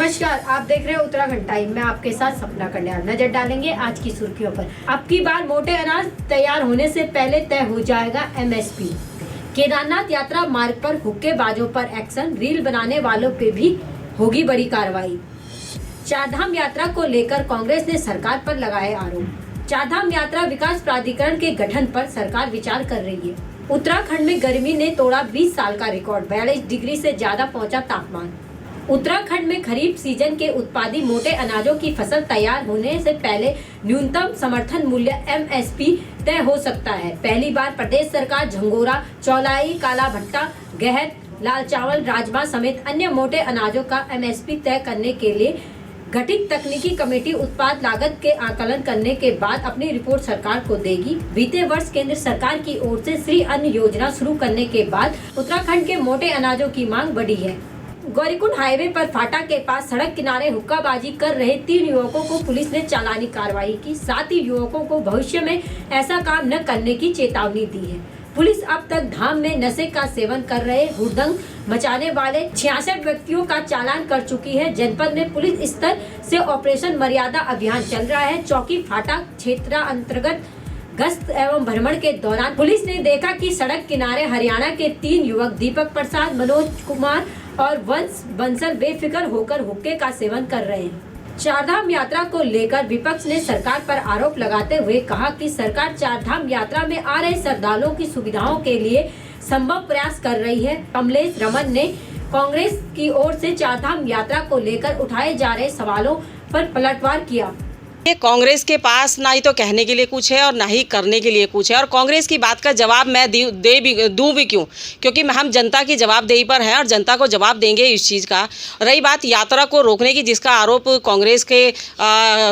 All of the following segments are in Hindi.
नमस्कार, आप देख रहे हैं उत्तराखंड टाइम। मैं आपके साथ सपना कल्याण। नजर डालेंगे आज की सुर्खियों पर। अब की बार मोटे अनाज तैयार होने से पहले तय हो जाएगा MSP। केदारनाथ यात्रा मार्ग पर हुक्केबाजों पर एक्शन, रील बनाने वालों पे भी होगी बड़ी कार्रवाई। चारधाम यात्रा को लेकर कांग्रेस ने सरकार पर लगाए आरोप। चारधाम यात्रा विकास प्राधिकरण के गठन पर सरकार विचार कर रही है। उत्तराखंड में गर्मी ने तोड़ा 20 साल का रिकॉर्ड, 42 डिग्री से ज्यादा पहुंचा तापमान। उत्तराखंड में खरीफ सीजन के उत्पादित मोटे अनाजों की फसल तैयार होने से पहले न्यूनतम समर्थन मूल्य MSP तय हो सकता है। पहली बार प्रदेश सरकार झंगोरा, चौलाई, काला भट्टा, गहत, लाल चावल, राजमा समेत अन्य मोटे अनाजों का MSP तय करने के लिए गठित तकनीकी कमेटी उत्पाद लागत के आकलन करने के बाद अपनी रिपोर्ट सरकार को देगी। बीते वर्ष केंद्र सरकार की ओर से श्री अन्न योजना शुरू करने के बाद उत्तराखंड के मोटे अनाजों की मांग बढ़ी है। गौरीकुंड हाईवे पर फाटा के पास सड़क किनारे हुक्काबाजी कर रहे 3 युवकों को पुलिस ने चालानी कार्रवाई की। साथ ही युवकों को भविष्य में ऐसा काम न करने की चेतावनी दी है। पुलिस अब तक धाम में नशे का सेवन कर रहे हुड़दंग मचाने वाले 66 व्यक्तियों का चालान कर चुकी है। जनपद में पुलिस स्तर से ऑपरेशन मर्यादा अभियान चल रहा है। चौकी फाटा क्षेत्र अंतर्गत गश्त एवं भ्रमण के दौरान पुलिस ने देखा कि सड़क किनारे हरियाणा के 3 युवक दीपक प्रसाद, मनोज कुमार और वंश बंसल बेफिक्र होकर हुक्के का सेवन कर रहे हैं। चारधाम यात्रा को लेकर विपक्ष ने सरकार पर आरोप लगाते हुए कहा कि सरकार चारधाम यात्रा में आ रहे श्रद्धालुओं की सुविधाओं के लिए संभव प्रयास कर रही है। कमलेश रमन ने कांग्रेस की ओर से चारधाम यात्रा को लेकर उठाए जा रहे सवालों पर पलटवार किया। कांग्रेस के पास ना ही तो कहने के लिए कुछ है और ना ही करने के लिए कुछ है, और कांग्रेस की बात का जवाब मैं दूं भी क्यों, क्योंकि हम जनता की जवाबदेही पर हैं और जनता को जवाब देंगे इस चीज़ का। रही बात यात्रा को रोकने की, जिसका आरोप कांग्रेस के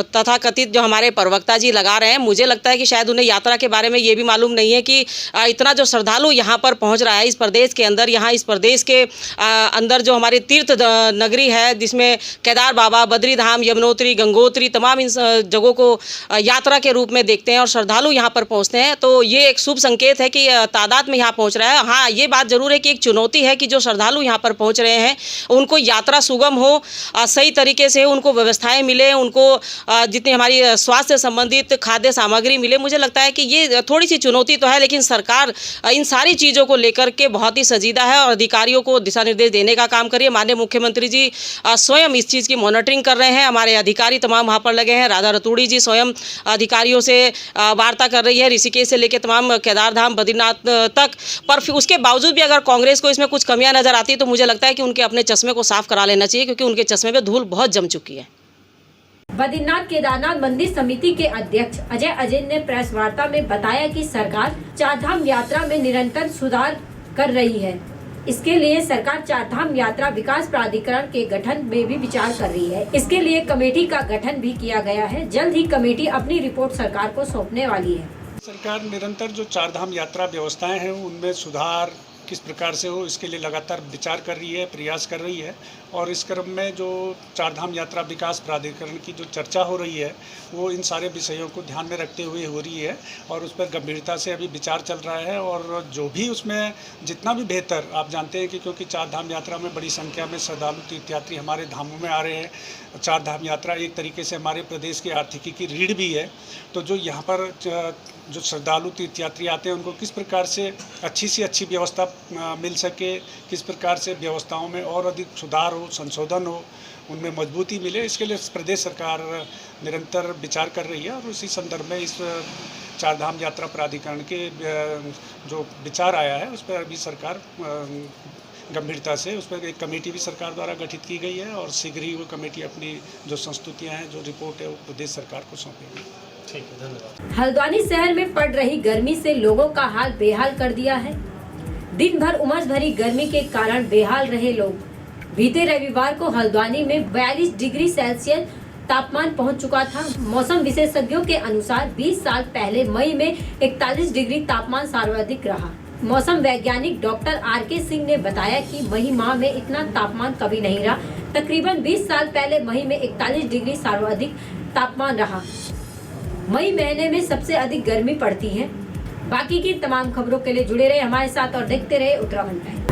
तथाकथित जो हमारे प्रवक्ता जी लगा रहे हैं, मुझे लगता है कि शायद उन्हें यात्रा के बारे में ये भी मालूम नहीं है कि इतना जो श्रद्धालु यहाँ पर पहुँच रहा है इस प्रदेश के अंदर, यहाँ इस प्रदेश के अंदर जो हमारी तीर्थ नगरी है जिसमें केदार बाबा, बद्री धाम, यमुनोत्री, गंगोत्री, तमाम इन जगहों को यात्रा के रूप में देखते हैं और श्रद्धालु यहाँ पर पहुँचते हैं, तो ये एक शुभ संकेत है कि तादाद में यहाँ पहुँच रहा है। हाँ, ये बात जरूर है कि एक चुनौती है कि जो श्रद्धालु यहाँ पर पहुँच रहे हैं उनको यात्रा सुगम हो, सही तरीके से उनको व्यवस्थाएं मिले, उनको जितनी हमारी स्वास्थ्य संबंधित खाद्य सामग्री मिले। मुझे लगता है कि ये थोड़ी सी चुनौती तो है, लेकिन सरकार इन सारी चीज़ों को लेकर के बहुत ही संजीदा है और अधिकारियों को दिशा निर्देश देने का काम करिए। माननीय मुख्यमंत्री जी स्वयं इस चीज़ की मॉनिटरिंग कर रहे हैं, हमारे अधिकारी तमाम वहाँ पर लगे हैं। राधा रतूड़ी जी स्वयं अधिकारियों से वार्ता कर रही है, ऋषिकेश से लेकर तमाम केदार धाम, बद्रीनाथ तक। पर फिर उसके बावजूद भी अगर कांग्रेस को इसमें कुछ कमियां नजर आती है तो मुझे लगता है कि उनके अपने चश्मे को साफ करा लेना चाहिए, क्योंकि उनके चश्मे में धूल बहुत जम चुकी है। बद्रीनाथ केदारनाथ मंदिर समिति के अध्यक्ष अजय अजिन ने प्रेस वार्ता में बताया कि सरकार चारधाम यात्रा में निरंतर सुधार कर रही है। इसके लिए सरकार चारधाम यात्रा विकास प्राधिकरण के गठन में भी विचार कर रही है। इसके लिए कमेटी का गठन भी किया गया है। जल्द ही कमेटी अपनी रिपोर्ट सरकार को सौंपने वाली है। सरकार निरंतर जो चारधाम यात्रा व्यवस्थाएं हैं उनमें सुधार किस प्रकार से हो, इसके लिए लगातार विचार कर रही है, प्रयास कर रही है। और इस क्रम में जो चारधाम यात्रा विकास प्राधिकरण की जो चर्चा हो रही है वो इन सारे विषयों को ध्यान में रखते हुए हो रही है और उस पर गंभीरता से अभी विचार चल रहा है। और जो भी उसमें जितना भी बेहतर, आप जानते हैं कि क्योंकि चारधाम यात्रा में बड़ी संख्या में श्रद्धालु तीर्थयात्री हमारे धामों में आ रहे हैं। चारधाम यात्रा एक तरीके से हमारे प्रदेश की आर्थिकी की रीढ़ भी है। तो जो यहाँ पर जो श्रद्धालु तीर्थयात्री आते हैं उनको किस प्रकार से अच्छी से अच्छी व्यवस्था मिल सके, किस प्रकार से व्यवस्थाओं में और अधिक सुधार हो, संशोधन हो, उनमें मजबूती मिले, इसके लिए प्रदेश सरकार निरंतर विचार कर रही है। और उसी संदर्भ में इस चारधाम यात्रा प्राधिकरण के जो विचार आया है उस पर अभी सरकार गंभीरता से, उस पर एक कमेटी भी सरकार द्वारा गठित की गई है और शीघ्र ही वो कमेटी अपनी जो संस्तुतियाँ हैं, जो रिपोर्ट है वो प्रदेश सरकार को सौंपेगी। ठीक है, धन्यवाद। हल्द्वानी शहर में पड़ रही गर्मी से लोगों का हाल बेहाल कर दिया है। दिन भर उमस भरी गर्मी के कारण बेहाल रहे लोग। बीते रविवार को हल्द्वानी में 42 डिग्री सेल्सियस तापमान पहुंच चुका था। मौसम विशेषज्ञों के अनुसार 20 साल पहले मई में 41 डिग्री तापमान सर्वाधिक रहा। मौसम वैज्ञानिक डॉक्टर RK सिंह ने बताया कि मई माह में इतना तापमान कभी नहीं रहा। तकरीबन 20 साल पहले मई में 41 डिग्री सर्वाधिक तापमान रहा। मई महीने में सबसे अधिक गर्मी पड़ती है। बाकी की तमाम खबरों के लिए जुड़े रहे हमारे साथ और देखते रहे उत्तराखंड टाइम।